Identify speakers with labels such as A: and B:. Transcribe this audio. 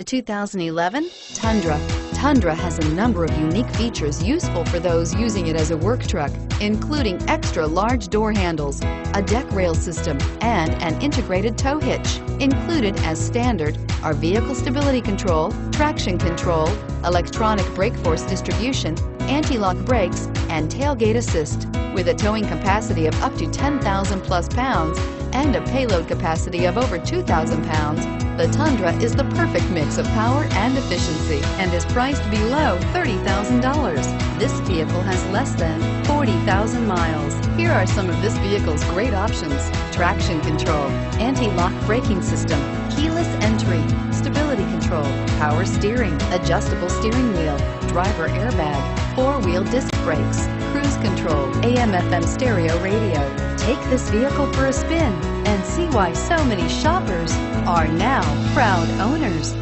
A: 2011 Tundra. Tundra has a number of unique features useful for those using it as a work truck, including extra large door handles, a deck rail system, and an integrated tow hitch. Included as standard are vehicle stability control, traction control, electronic brake force distribution, anti-lock brakes, and tailgate assist. With a towing capacity of up to 10,000 plus pounds and a payload capacity of over 2,000 pounds, the Tundra is the perfect mix of power and efficiency and is priced below $30,000. This vehicle has less than 40,000 miles. Here are some of this vehicle's great options: traction control, anti-lock braking system, keyless entry, stability control, power steering, adjustable steering wheel, driver airbag, four-wheel disc brakes, cruise control, AM/FM stereo radio. Take this vehicle for a spin and see why so many shoppers are now proud owners.